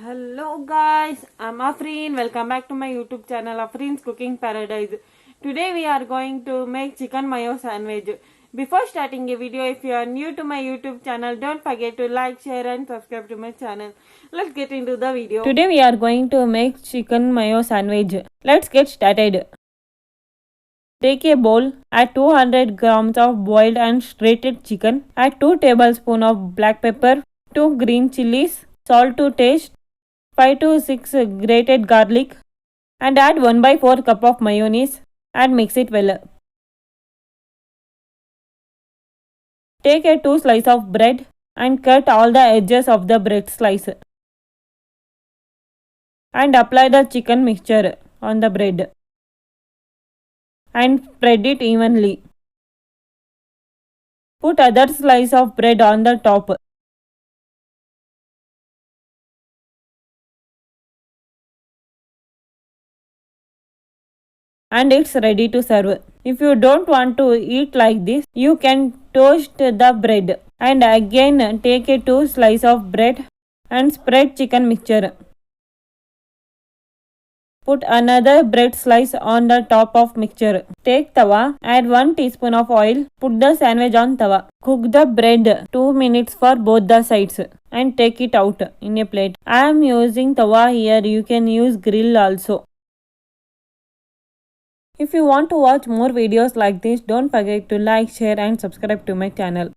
Hello guys, I'm Afreen. Welcome back to my YouTube channel Afreen's Cooking Paradise. Today we are going to make chicken mayo sandwich. Before starting a video, if you are new to my YouTube channel, don't forget to like, share and subscribe to my channel. Let's get into the video. Today we are going to make chicken mayo sandwich. Let's get started. Take a bowl, add 200 grams of boiled and shredded chicken, add 2 tablespoons of black pepper, 2 green chilies, salt to taste, 5 to 6 grated garlic, and add 1 by 4 cup of mayonnaise and mix it well. Take a 2 slice of bread and cut all the edges of the bread slice and apply the chicken mixture on the bread and spread it evenly. Put other slice of bread on the top. And it's ready to serve. If you don't want to eat like this, you can toast the bread and again take a 2 slice of bread and spread chicken mixture. Put another bread slice on the top of mixture. Take tawa, add 1 teaspoon of oil, put the sandwich on tawa. Cook the bread 2 minutes for both the sides and take it out in a plate. I am using tawa here, you can use grill also. If you want to watch more videos like this, don't forget to like, share and subscribe to my channel.